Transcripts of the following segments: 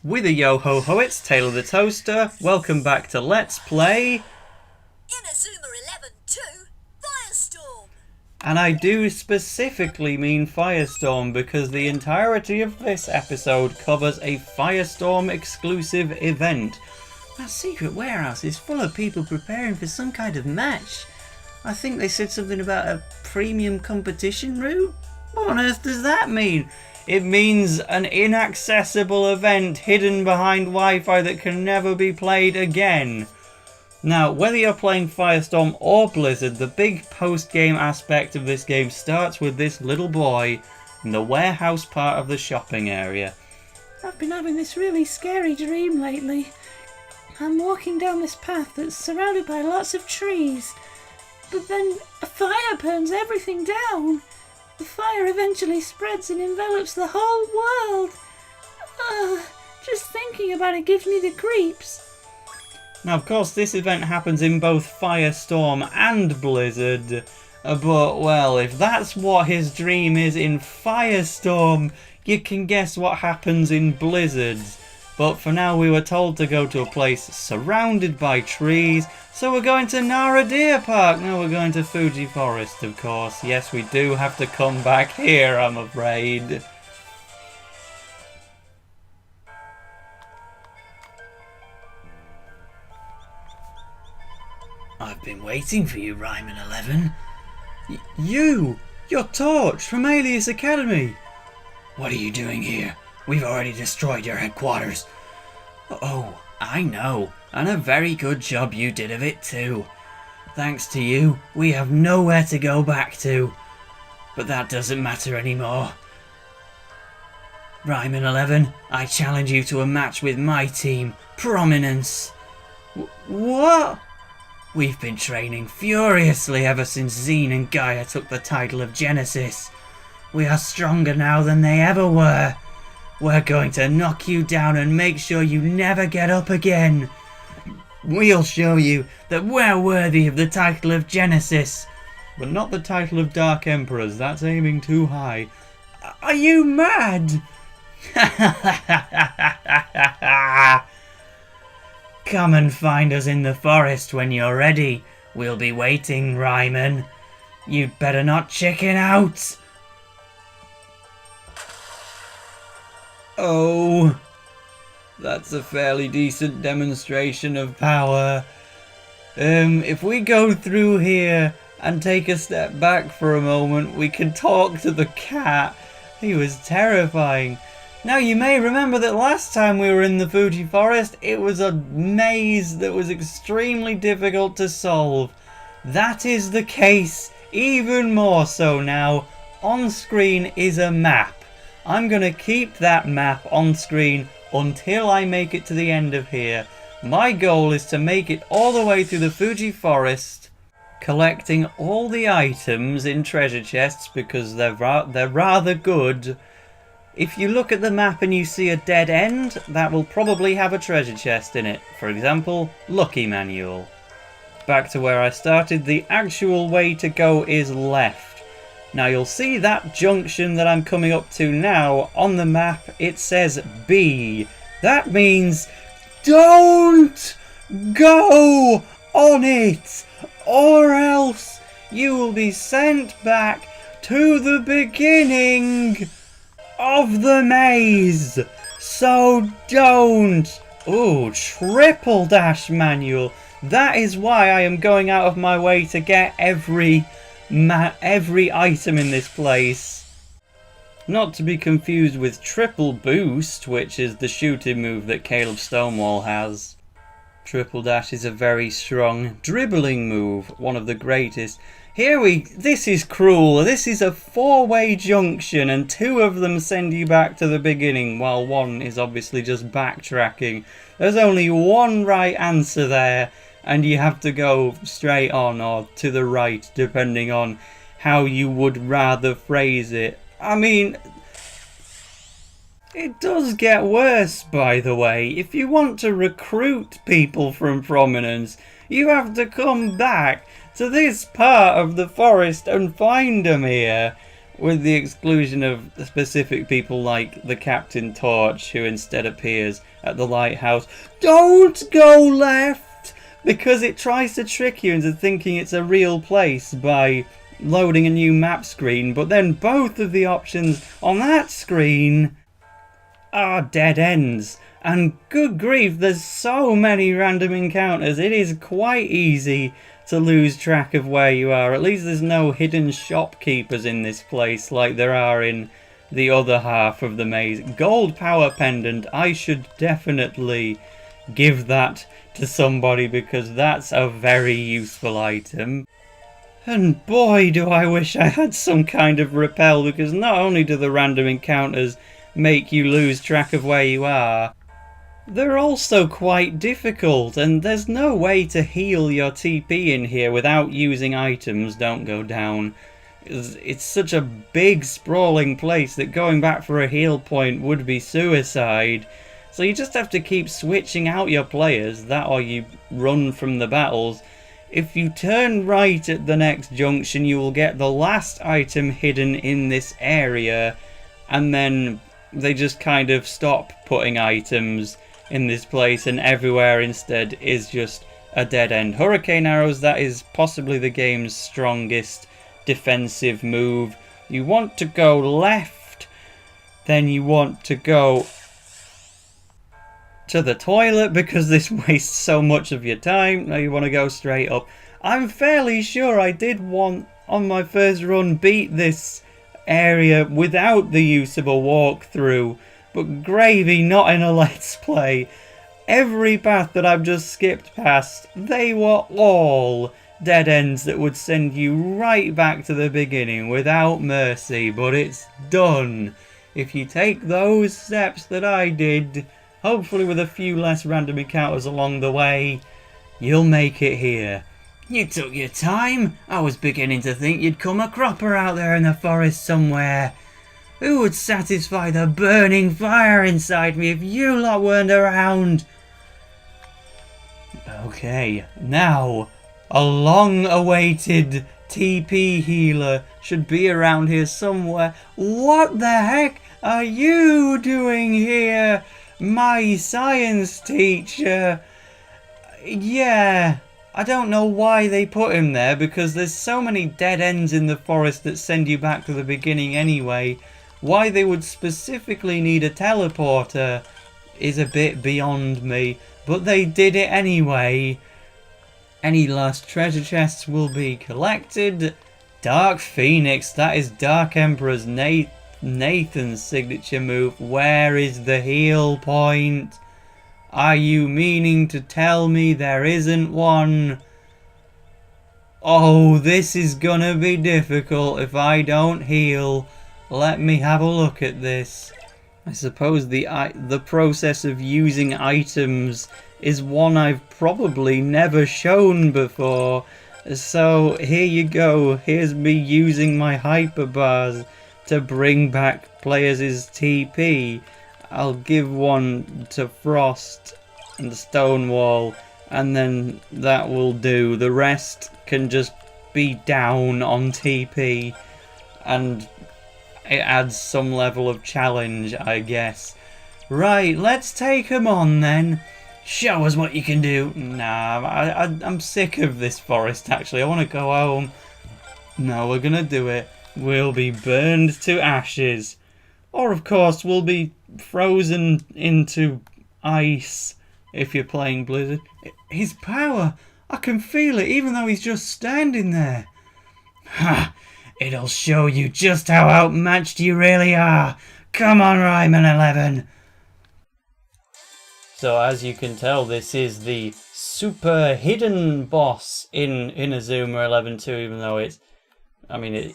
With a yo-ho-ho, it's TaleOfTheToaster. Welcome back to Let's Play Inazuma 11-2 Firestorm! And I do specifically mean Firestorm because the entirety of this episode covers a Firestorm exclusive event. That secret warehouse is full of people preparing for some kind of match. I think they said something about a premium competition route? What on earth does that mean? It means an inaccessible event hidden behind Wi-Fi that can never be played again. Now, whether you're playing Firestorm or Blizzard, the big post-game aspect of this game starts with this little boy in the warehouse part of the shopping area. I've been having this really scary dream lately. I'm walking down this path that's surrounded by lots of trees, but then a fire burns everything down. The fire eventually spreads and envelops the whole world. Just thinking about it gives me the creeps. Now, of course, this event happens in both Firestorm and Blizzard, but, well, if that's what his dream is in Firestorm, you can guess what happens in Blizzard. But for now, we were told to go to a place surrounded by trees, so we're going to Nara Deer Park. No, we're going to Fuji Forest, of course. Yes, we do have to come back here, I'm afraid. I've been waiting for you, Ryman 11. You're Torch from Alius Academy. What are you doing here? We've already destroyed your headquarters. Oh, I know, and a very good job you did of it too. Thanks to you, we have nowhere to go back to. But that doesn't matter anymore. Ryman 11, I challenge you to a match with my team, Prominence. What? We've been training furiously ever since Zine and Gaia took the title of Genesis. We are stronger now than they ever were. We're going to knock you down and make sure you never get up again. We'll show you that we're worthy of the title of Genesis. But not the title of Dark Emperors, that's aiming too high. Are you mad? Come and find us in the forest when you're ready. We'll be waiting, Ryman. You'd better not chicken out. Oh, that's a fairly decent demonstration of power. If we go through here and take a step back for a moment, we can talk to the cat. He was terrifying. Now, you may remember that last time we were in the Fuji Forest, it was a maze that was extremely difficult to solve. That is the case, even more so now. On screen is a map. I'm going to keep that map on screen until I make it to the end of here. My goal is to make it all the way through the Fuji Forest, collecting all the items in treasure chests because they're rather good. If you look at the map and you see a dead end, that will probably have a treasure chest in it. For example, Lucky Manual. Back to where I started, the actual way to go is left. Now you'll see that junction that I'm coming up to now on the map, it says B. That means don't go on it, or else you will be sent back to the beginning of the maze. So don't. Ooh, triple dash manual. That is why I am going out of my way to get every item in this place. Not to be confused with triple boost, which is the shooting move that Caleb Stonewall has. Triple dash is a very strong dribbling move, one of the greatest. This is cruel. This is a four-way junction and two of them send you back to the beginning while one is obviously just backtracking. There's only one right answer there and you have to go straight on or to the right depending on how you would rather phrase it. I mean, it does get worse, by the way. If you want to recruit people from Prominence, you have to come back to this part of the forest and find them here. with the exclusion of specific people like the Captain Torch, who instead appears at the lighthouse. Don't go left! Because it tries to trick you into thinking it's a real place by loading a new map screen, but then both of the options on that screen are dead ends. And good grief, there's so many random encounters, it is quite easy to lose track of where you are. At least there's no hidden shopkeepers in this place like there are in the other half of the maze. Gold power pendant, I should definitely give that to somebody because that's a very useful item. And boy do I wish I had some kind of repel, because not only do the random encounters make you lose track of where you are, they're also quite difficult, and there's no way to heal your TP in here without using items. Don't go down. It's such a big sprawling place that going back for a heal point would be suicide. So you just have to keep switching out your players, that or you run from the battles. If you turn right at the next junction, you will get the last item hidden in this area, and then they just kind of stop putting items in this place, and everywhere instead is just a dead end. Hurricane arrows, that is possibly the game's strongest defensive move. You want to go left, then you want to go to the toilet because this wastes so much of your time. Now you want to go straight up. I'm fairly sure I did want, on my first run, beat this area without the use of a walkthrough, but gravy, not in a Let's Play. Every path that I've just skipped past, they were all dead ends that would send you right back to the beginning without mercy, but it's done. If you take those steps that I did, hopefully with a few less random encounters along the way, you'll make it here. You took your time. I was beginning to think you'd come a cropper out there in the forest somewhere. Who would satisfy the burning fire inside me if you lot weren't around? Okay, now, a long-awaited TP healer should be around here somewhere. What the heck are you doing here, my science teacher? Yeah, I don't know why they put him there, because there's so many dead ends in the forest that send you back to the beginning anyway. Why they would specifically need a teleporter is a bit beyond me, but they did it anyway. Any lost treasure chests will be collected. Dark Phoenix, that is Dark Emperor's Nathan's signature move. Where is the heal point? Are you meaning to tell me there isn't one? Oh, this is gonna be difficult if I don't heal. Let me have a look at this. I suppose the process of using items is one I've probably never shown before. So here you go. Here's me using my hyper bars to bring back players' TP. I'll give one to Frost and Stonewall, and then that will do. The rest can just be down on TP, and it adds some level of challenge, I guess. Right, let's take them on then. Show us what you can do. Nah, I'm sick of this forest, actually. I want to go home. No, we're gonna do it. We'll be burned to ashes. Or, of course, we'll be frozen into ice if you're playing Blizzard. His power! I can feel it, even though he's just standing there. Ha! It'll show you just how outmatched you really are. Come on, Ryman 11. So as you can tell, this is the super hidden boss in Inazuma 11-2, even though it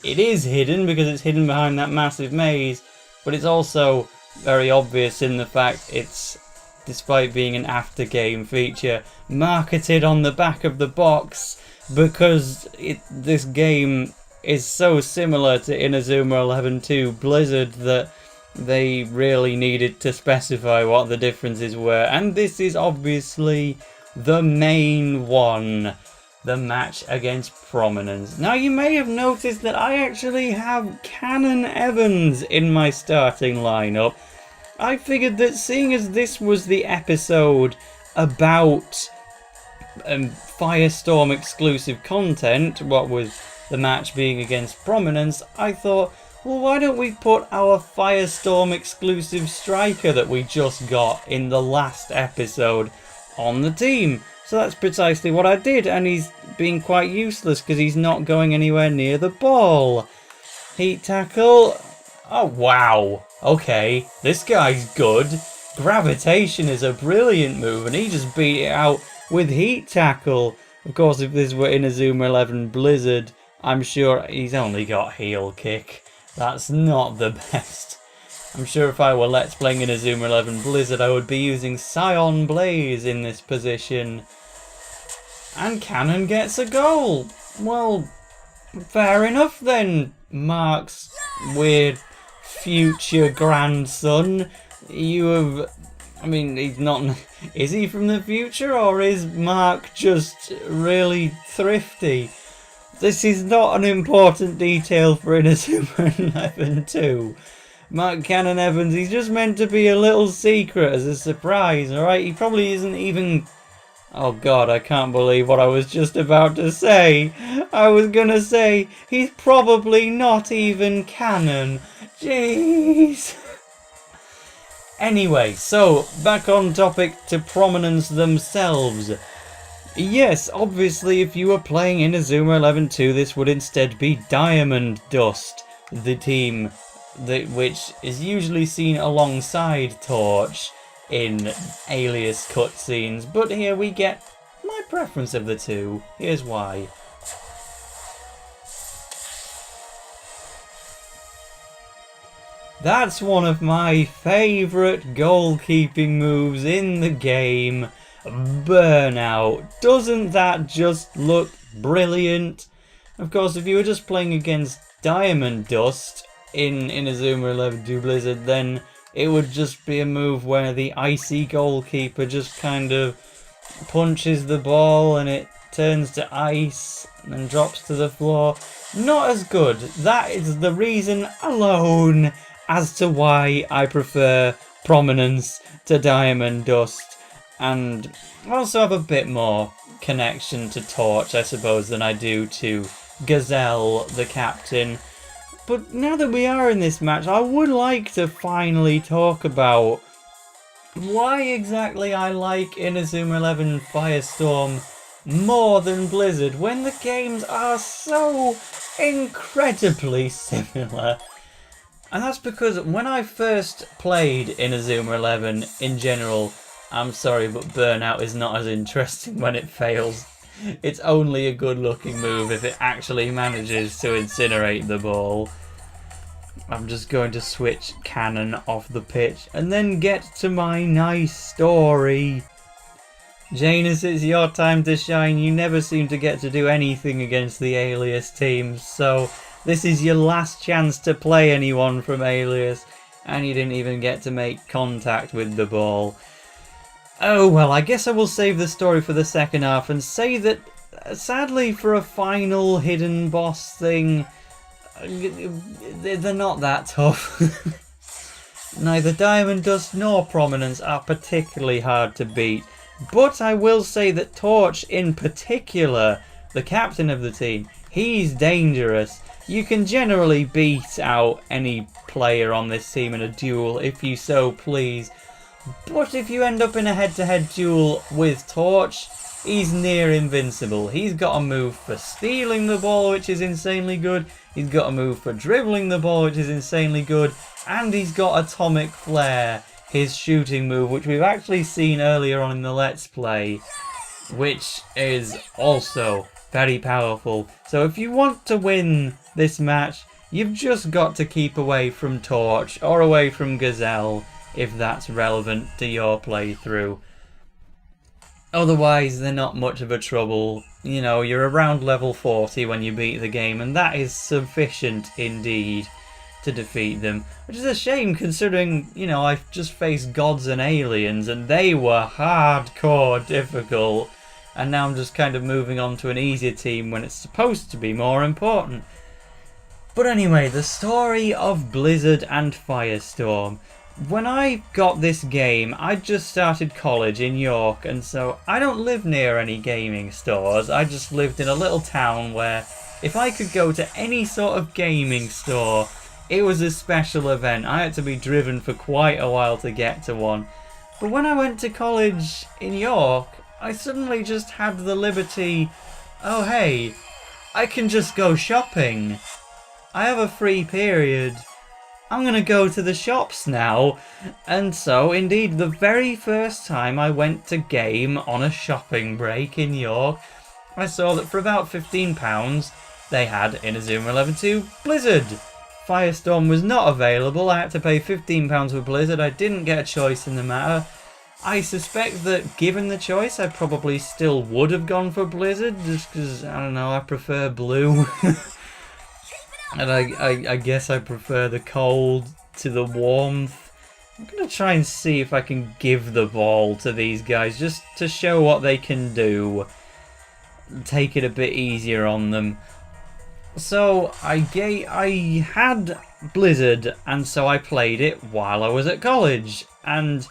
is hidden because it's hidden behind that massive maze, but it's also very obvious in the fact it's, despite being an after-game feature, marketed on the back of the box because this game is so similar to Inazuma 11-2 Blizzard that they really needed to specify what the differences were, and this is obviously the main one. the match against Prominence. Now, you may have noticed that I actually have Canon Evans in my starting lineup. I figured that seeing as this was the episode about Firestorm exclusive content, what with the match being against Prominence, I thought, well, why don't we put our Firestorm exclusive striker that we just got in the last episode on the team? So that's precisely what I did, and he's being quite useless because he's not going anywhere near the ball. Heat tackle. Oh, wow. Okay, this guy's good. Gravitation is a brilliant move, and he just beat it out with heat tackle. Of course, if this were Inazuma 11 Blizzard, I'm sure he's only got heel kick. That's not the best. I'm sure if I were Let's Playing Inazuma 11 Blizzard, I would be using Scion Blaze in this position. And Cannon gets a goal. Well, fair enough then, Mark's weird future grandson. You have... I mean, he's not... Is he from the future, or is Mark just really thrifty? This is not an important detail for Inazuma 11 too. Mark Cannon Evans, he's just meant to be a little secret as a surprise, alright? He probably isn't even... Oh god, I can't believe what I was just about to say. I was gonna say, he's probably not even canon. Jeez. Anyway, so, back on topic to Prominence themselves. Yes, obviously if you were playing Inazuma 11-2, this would instead be Diamond Dust, the team which is usually seen alongside Torch in Alias cutscenes, but here we get my preference of the two. Here's why. That's one of my favourite goalkeeping moves in the game. Burnout. Doesn't that just look brilliant? Of course, if you were just playing against Diamond Dust in Inazuma 11 Blizzard, then it would just be a move where the icy goalkeeper just kind of punches the ball and it turns to ice and then drops to the floor. Not as good. That is the reason alone as to why I prefer Prominence to Diamond Dust, and I also have a bit more connection to Torch, I suppose, than I do to Gazelle, the captain. But now that we are in this match, I would like to finally talk about why exactly I like Inazuma 11 Firestorm more than Blizzard when the games are so incredibly similar. And that's because when I first played Inazuma 11 in general, I'm sorry, but Burnout is not as interesting when it fails. It's only a good looking move if it actually manages to incinerate the ball. I'm just going to switch Cannon off the pitch and then get to my nice story. Janus, it's your time to shine. You never seem to get to do anything against the Alias teams, so this is your last chance to play anyone from Alias, and you didn't even get to make contact with the ball. Oh well, I guess I will save the story for the second half and say that, sadly, for a final hidden boss thing, they're not that tough. Neither Diamond Dust nor Prominence are particularly hard to beat, but I will say that Torch in particular, the captain of the team, he's dangerous. You can generally beat out any player on this team in a duel if you so please. But if you end up in a head-to-head duel with Torch, he's near invincible. He's got a move for stealing the ball, which is insanely good. He's got a move for dribbling the ball, which is insanely good. And he's got Atomic Flare, his shooting move, which we've actually seen earlier on in the Let's Play, which is also very powerful. So if you want to win this match, you've just got to keep away from Torch or away from Gazelle, if that's relevant to your playthrough. Otherwise, they're not much of a trouble. You know, you're around level 40 when you beat the game, and that is sufficient indeed to defeat them. Which is a shame considering, you know, I've just faced gods and aliens, and they were hardcore difficult. and now I'm just kind of moving on to an easier team when it's supposed to be more important. But anyway, the story of Blizzard and Firestorm. When I got this game, I'd just started college in York, and so I don't live near any gaming stores. I just lived in a little town where if I could go to any sort of gaming store, it was a special event. I had to be driven for quite a while to get to one. But when I went to college in York, I suddenly just had the liberty, oh hey, I can just go shopping. I have a free period. I'm going to go to the shops now. And so, indeed, the very first time I went to game on a shopping break in York, I saw that for about £15, they had Inazuma 11 2 Blizzard. Firestorm was not available. I had to pay £15 for Blizzard. I didn't get a choice in the matter. I suspect that given the choice, I probably still would have gone for Blizzard, just because, I don't know, I prefer blue. And I guess I prefer the cold to the warmth. I'm going to try and see if I can give the ball to these guys, just to show what they can do. Take it a bit easier on them. So, I had Blizzard, and so I played it while I was at college. And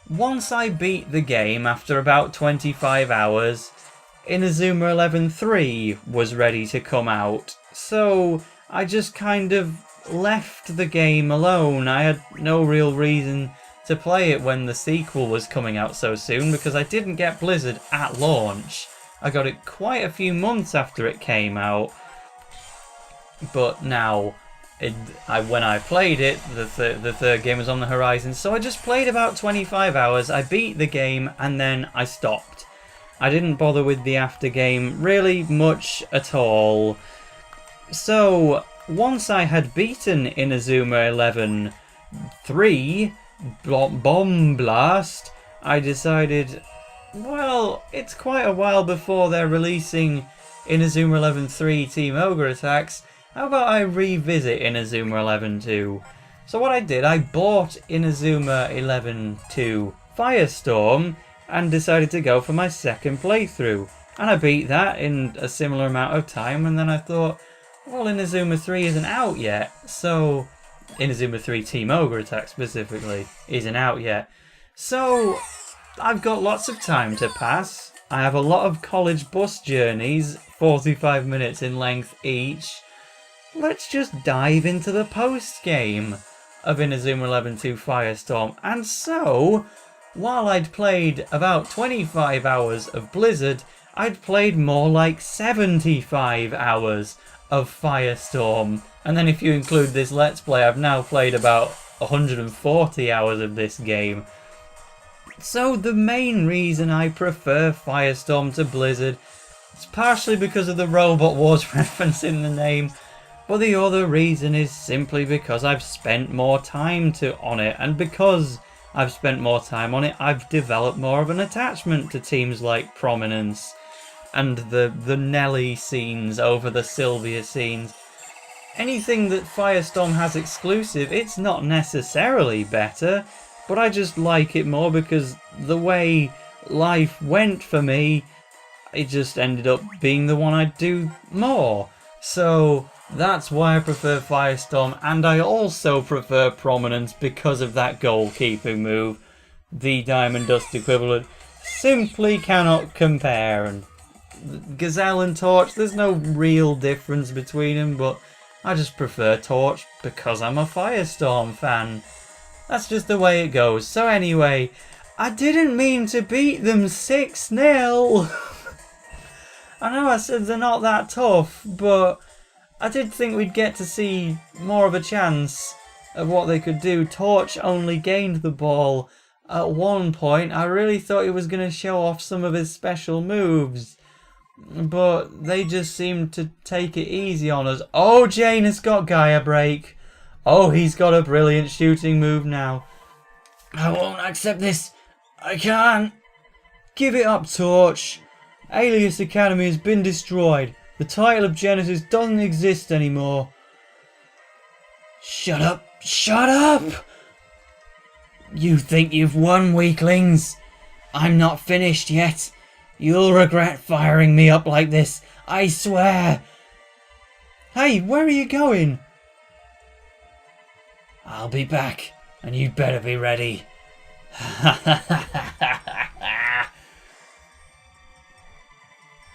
once I beat the game after about 25 hours, Inazuma 11 3 was ready to come out. So I just kind of left the game alone. I had no real reason to play it when the sequel was coming out so soon, because I didn't get Blizzard at launch. I got it quite a few months after it came out. But now, when I played it, the third game was on the horizon, so I just played about 25 hours, I beat the game, and then I stopped. I didn't bother with the after game really much at all. So, once I had beaten Inazuma 11 3, Bomb Blast, I decided, well, it's quite a while before they're releasing Inazuma 11 3 Team Ogre Attacks. How about I revisit Inazuma 11 2? So what I did, I bought Inazuma 11 2 Firestorm and decided to go for my second playthrough. And I beat that in a similar amount of time, and then I thought, well, Inazuma 3 isn't out yet, so Inazuma 3 Team Ogre Attack specifically isn't out yet. So I've got lots of time to pass. I have a lot of college bus journeys, 45 minutes in length each. Let's just dive into the post-game of Inazuma 11 2 Firestorm. And so, while I'd played about 25 hours of Blizzard, I'd played more like 75 hours of Firestorm. And then if you include this Let's Play, I've now played about 140 hours of this game. So the main reason I prefer Firestorm to Blizzard is partially because of the Robot Wars reference in the name, but the other reason is simply because I've spent more time on it, and because I've spent more time on it, I've developed more of an attachment to teams like Prominence and the Nelly scenes over the Sylvia scenes. Anything that Firestorm has exclusive, it's not necessarily better, but I just like it more because the way life went for me, it just ended up being the one I'd do more. So that's why I prefer Firestorm, and I also prefer Prominence because of that goalkeeping move. The Diamond Dust equivalent simply cannot compare. And Gazelle and Torch, there's no real difference between them, but I just prefer Torch because I'm a Firestorm fan. That's just the way it goes. So anyway, I didn't mean to beat them 6-0. I know I said they're not that tough, but I did think we'd get to see more of a chance of what they could do. Torch only gained the ball at one point. I really thought he was going to show off some of his special moves, but they just seemed to take it easy on us. Oh, Jane has got Gaia Break. Oh, he's got a brilliant shooting move now. I won't accept this. I can't. Give it up, Torch. Alius Academy has been destroyed. The title of Genesis doesn't exist anymore. Shut up. Shut up! You think you've won, weaklings? I'm not finished yet. You'll regret firing me up like this, I swear. Hey, where are you going? I'll be back, and you'd better be ready.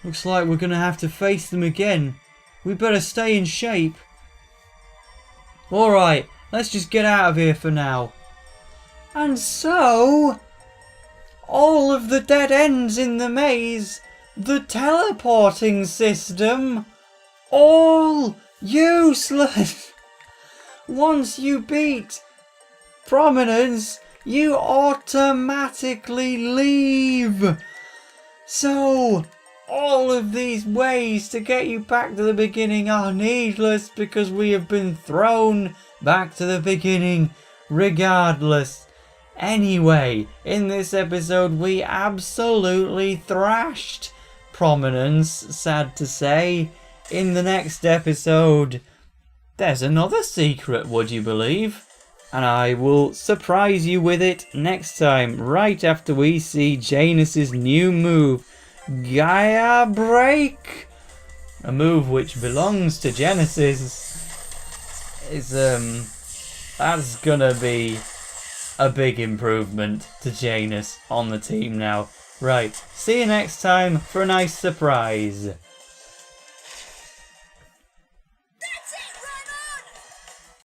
Looks like we're gonna have to face them again. We better stay in shape. Alright, let's just get out of here for now. And so, all of the dead ends in the maze, the teleporting system, all useless. Once you beat Prominence, you automatically leave. So, all of these ways to get you back to the beginning are needless because we have been thrown back to the beginning regardless. Anyway, in this episode we absolutely thrashed Prominence, sad to say. In the next episode, there's another secret, would you believe? And I will surprise you with it next time, right after we see Janus's new move, Gaia Break. A move which belongs to Genesis. That's gonna be a big improvement to Janus on the team now. Right, see you next time for a nice surprise.